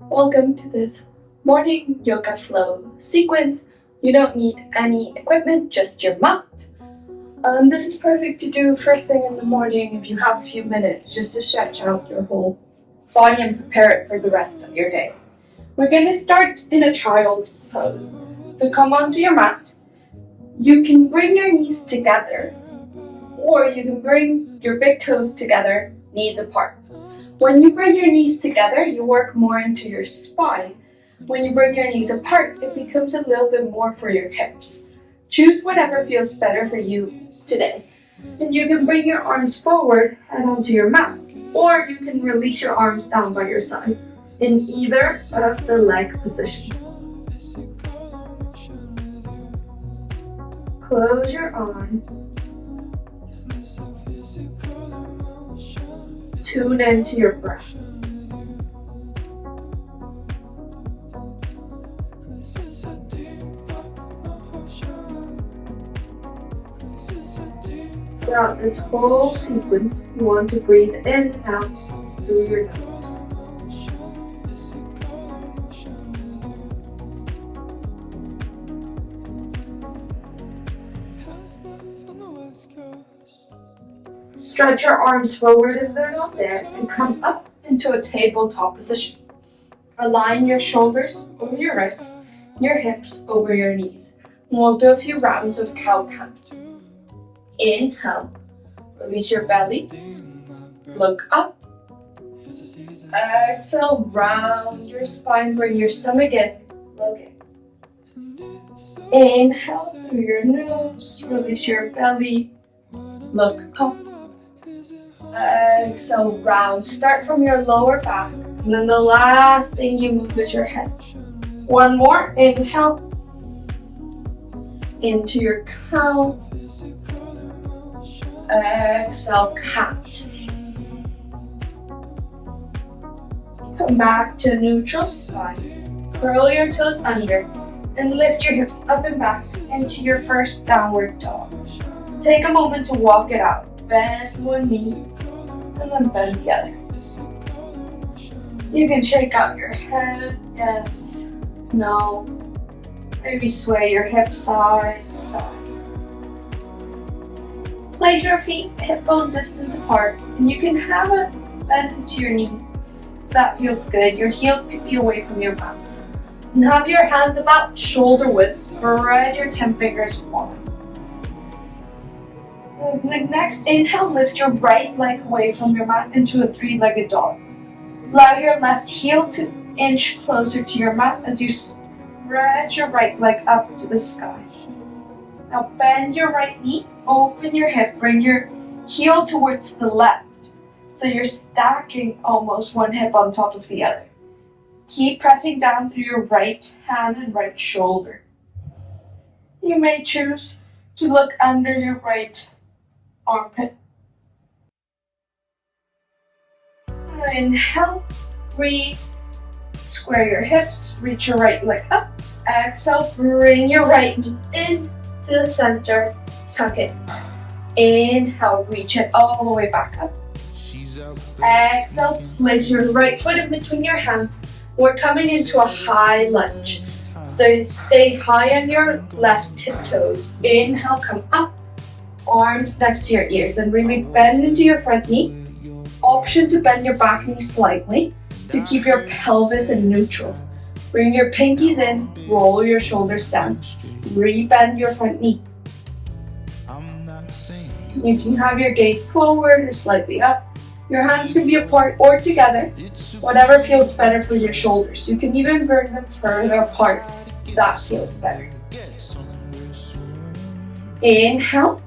Welcome to this morning yoga flow sequence. You don't need any equipment, just your mat. This is perfect to do first thing in the morning if you have a few minutes just to stretch out your whole body and prepare it for the rest of your day. We're going to start in a child's pose. So come onto your mat. You can bring your knees together, or you can bring your big toes together, knees apart. When you bring your knees together, you work more into your spine. When you bring your knees apart, it becomes a little bit more for your hips. Choose whatever feels better for you today. And you can bring your arms forward and onto your mat, or you can release your arms down by your side in either of the leg positions. Close your eyes. Tune into your breath. Throughout this whole sequence, you want to breathe in and out through your nose. Stretch your arms forward if they're not there and come up into a tabletop position. Align your shoulders over your wrists, your hips over your knees. And we'll do a few rounds of cow pants. Inhale, release your belly, look up. Exhale, round your spine, bring your stomach in, look in. Inhale through your nose, release your belly, look up. Exhale, round. Start from your lower back, and then the last thing you move is your head. One more, inhale, into your cow. Exhale, cat. Come back to neutral spine. Curl your toes under and lift your hips up and back into your first downward dog. Take a moment to walk it out. Bend one knee and then bend the other. You can shake out your head, yes, no. Maybe sway your hips side to side. Place your feet hip bone distance apart, and you can have a bend into your knees. If that feels good, your heels could be away from your mat. And have your hands about shoulder width. Spread your 10 fingers forward. As the next inhale, lift your right leg away from your mat into a three-legged dog. Allow your left heel to inch closer to your mat as you stretch your right leg up to the sky. Now bend your right knee, open your hip, bring your heel towards the left. So you're stacking almost one hip on top of the other. Keep pressing down through your right hand and right shoulder. You may choose to look under your right armpit. Inhale, breathe, square your hips, reach your right leg up. Exhale, bring your right knee in to the center, tuck it. Inhale, reach it all the way back up. Exhale, place your right foot in between your hands. We're coming into a high lunge. So stay high on your left tiptoes. Inhale, come up. Arms next to your ears and really bend into your front knee. Option to bend your back knee slightly to keep your pelvis in neutral. Bring your pinkies in, roll your shoulders down. Re-bend your front knee. You can have your gaze forward or slightly up. Your hands can be apart or together, whatever feels better for your shoulders. You can even bring them further apart if that feels better. Inhale.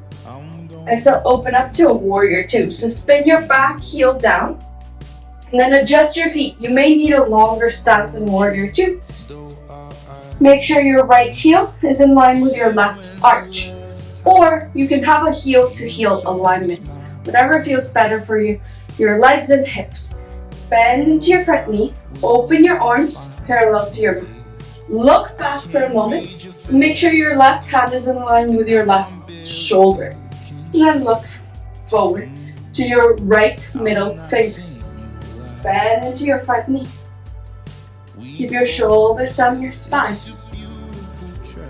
Exhale, open up to a warrior two. So spin your back heel down and then adjust your feet. You may need a longer stance in warrior two. Make sure your right heel is in line with your left arch. Or you can have a heel to heel alignment. Whatever feels better for you, your legs and hips. Bend into your front knee. Open your arms parallel to your back. Look back for a moment. Make sure your left hand is in line with your left shoulder. And then look forward to your right middle finger. Bend into your front knee. Keep your shoulders down your spine.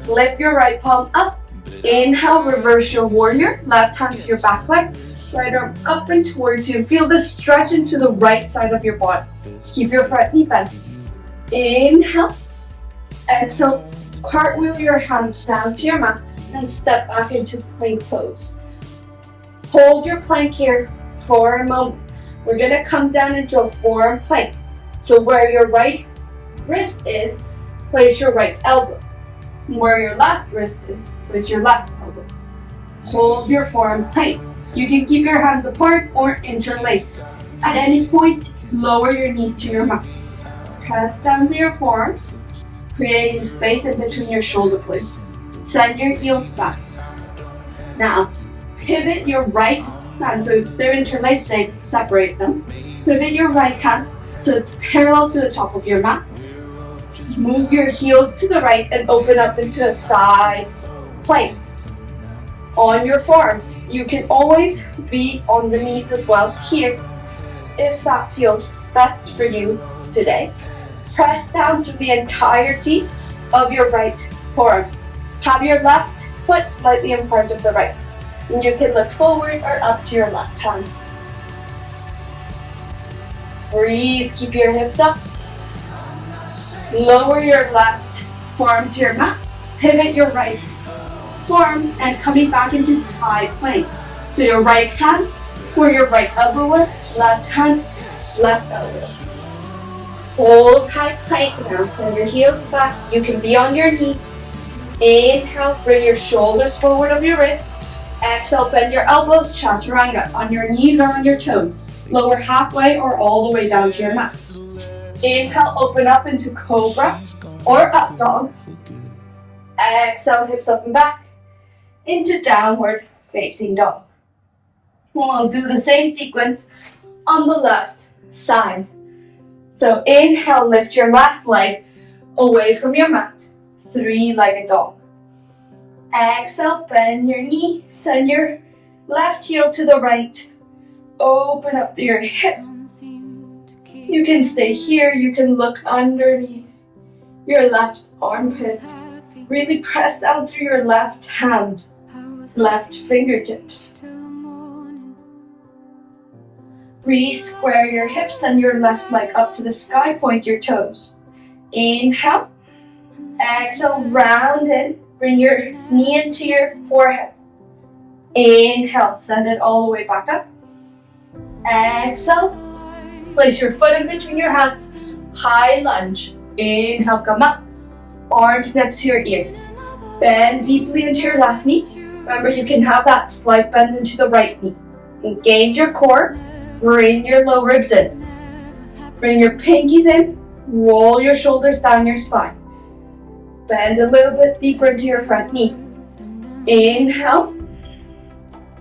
Lift your right palm up. Inhale, reverse your warrior. Left hand to your back leg. Right arm up and towards you. Feel the stretch into the right side of your body. Keep your front knee bent. Inhale. Exhale. Cartwheel your hands down to your mat and step back into plank pose. Hold your plank here for a moment. We're going to come down into a forearm plank. So where your right wrist is, place your right elbow. Where your left wrist is, place your left elbow. Hold your forearm plank. You can keep your hands apart or interlaced. At any point, lower your knees to your mat. Press down to your forearms, creating space in between your shoulder blades. Send your heels back. Now, pivot your right hand, so if they're interlaced, separate them. Pivot your right hand so it's parallel to the top of your mat. Move your heels to the right and open up into a side plank. On your forearms, you can always be on the knees as well here, if that feels best for you today. Press down through the entirety of your right forearm. Have your left foot slightly in front of the right. And you can look forward or up to your left hand. Breathe, keep your hips up. Lower your left forearm to your mat. Pivot your right forearm and coming back into high plank. So your right hand where your right elbow was, left hand, left elbow. Hold high plank now. Send your heels back. You can be on your knees. Inhale, bring your shoulders forward of your wrist. Exhale, bend your elbows, chaturanga, on your knees or on your toes. Lower halfway or all the way down to your mat. Inhale, open up into cobra or up dog. Exhale, hips up and back into downward facing dog. We'll do the same sequence on the left side. So inhale, lift your left leg away from your mat. Three-legged dog. Exhale, bend your knee, send your left heel to the right. Open up your hip. You can stay here, you can look underneath your left armpit. Really press down through your left hand, left fingertips. Re-square your hips and your left leg up to the sky, point your toes. Inhale. Exhale, round in. Bring your knee into your forehead. Inhale, send it all the way back up. Exhale, place your foot in between your hands. High lunge. Inhale, come up. Arms next to your ears. Bend deeply into your left knee. Remember, you can have that slight bend into the right knee. Engage your core. Bring your low ribs in. Bring your pinkies in. Roll your shoulders down your spine. Bend a little bit deeper into your front knee. Inhale.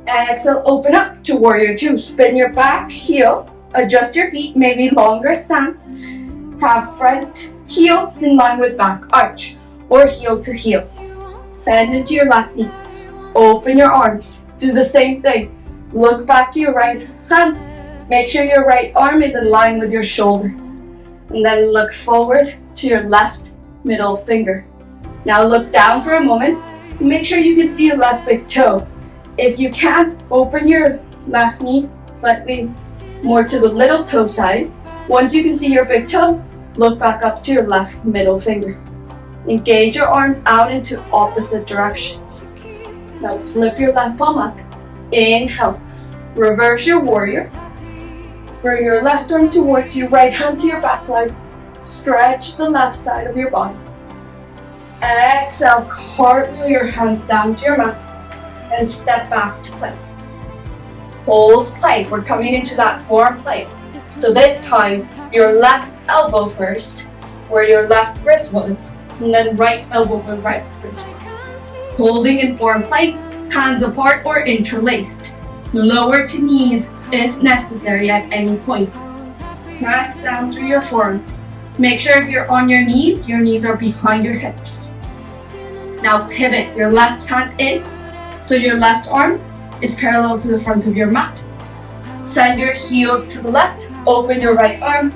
Exhale, open up to warrior two. Spin your back heel. Adjust your feet, maybe longer stance. Have front heel in line with back arch or heel to heel. Bend into your left knee. Open your arms. Do the same thing. Look back to your right hand. Make sure your right arm is in line with your shoulder. And then look forward to your left middle finger. Now look down for a moment. Make sure you can see your left big toe. If you can't, open your left knee slightly more to the little toe side. Once you can see your big toe, look back up to your left middle finger. Engage your arms out into opposite directions. Now flip your left palm up. Inhale. Reverse your warrior. Bring your left arm towards you, right hand to your back leg. Stretch the left side of your body. Exhale, cartwheel your hands down to your mat and step back to plank. Hold plank. We're coming into that forearm plank. So this time, your left elbow first, where your left wrist was, and then right elbow where right wrist was. Holding in forearm plank, hands apart or interlaced. Lower to knees if necessary at any point. Press down through your forearms. Make sure if you're on your knees are behind your hips. Now pivot your left hand in, so your left arm is parallel to the front of your mat. Send your heels to the left, open your right arm,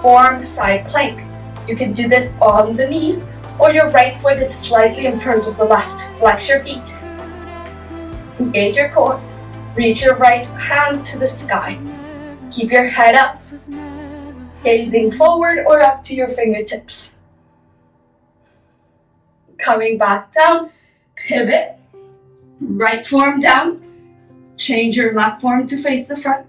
form side plank. You can do this on the knees, or your right foot is slightly in front of the left. Flex your feet. Engage your core. Reach your right hand to the sky. Keep your head up, gazing forward or up to your fingertips. Coming back down, pivot, right forearm down. Change your left forearm to face the front.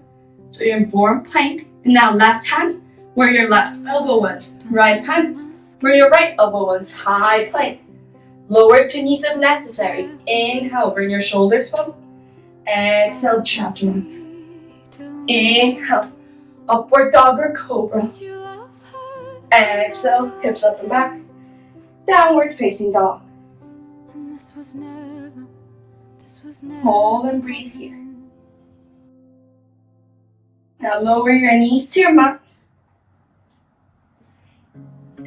So you're in forearm plank. And now left hand where your left elbow was. Right hand where your right elbow was. High plank. Lower to knees if necessary. Inhale, bring your shoulders forward. Exhale, chaturanga. Inhale, upward dog or cobra. Exhale, hips up and back. Downward facing dog. Hold and breathe here. Now lower your knees to your mat.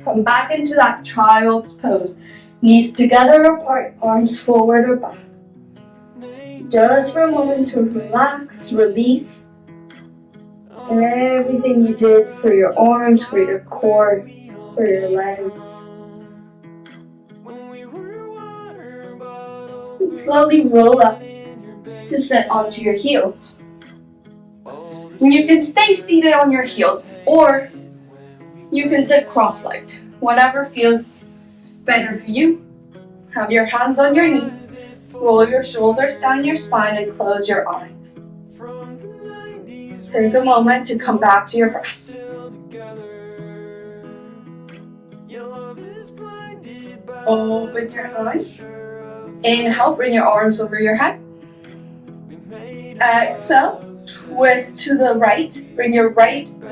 Come back into that child's pose. Knees together or apart, arms forward or back. Just for a moment to relax, release everything you did for your arms, for your core, for your legs. And slowly roll up to sit onto your heels. And you can stay seated on your heels, or you can sit cross-legged. Whatever feels better for you. Have your hands on your knees. Roll your shoulders down your spine and close your eyes. Take a moment to come back to your breath. Open your eyes. Inhale, bring your arms over your head. Exhale, twist to the right. Bring your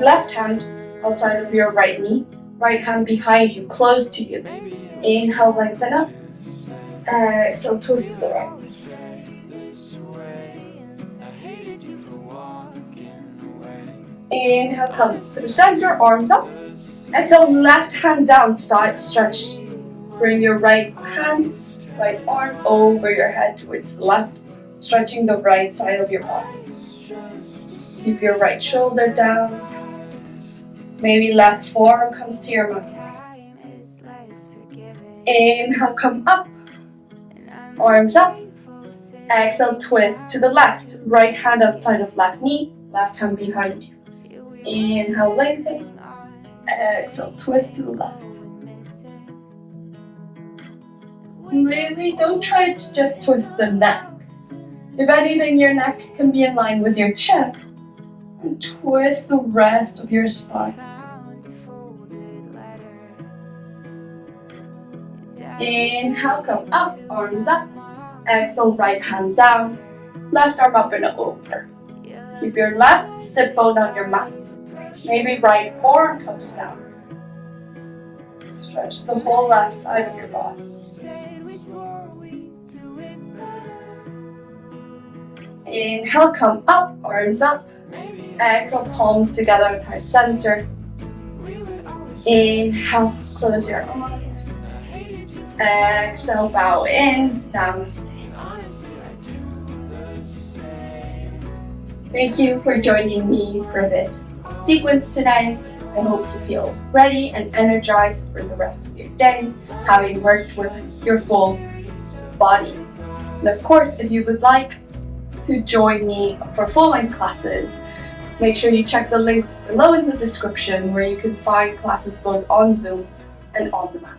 left hand outside of your right knee. Right hand behind you, close to you. Inhale, lengthen up. Exhale, twist to the right. Inhale, come through center, arms up. Exhale, left hand down, side stretch. Bring your right hand, right arm over your head towards the left, stretching the right side of your body. Keep your right shoulder down. Maybe left forearm comes to your mat. Inhale, come up. Arms up. Exhale, twist to the left. Right hand outside of left knee. Left hand behind you. Inhale, lengthen. Exhale, twist to the left. Really, don't try to just twist the neck. If anything, your neck can be in line with your chest. And twist the rest of your spine. Inhale, come up, arms up. Exhale, right hand down. Left arm up and over. Keep your left sit bone on your mat. Maybe right forearm comes down. Stretch the whole left side of your body. Inhale, come up, arms up. Exhale, palms together in heart center. Inhale, close your eyes. Exhale, bow in, namaste. Thank you for joining me for this sequence today. I hope you feel ready and energized for the rest of your day, having worked with your full body. And of course, if you would like to join me for full-length classes, make sure you check the link below in the description where you can find classes both on Zoom and on the mat.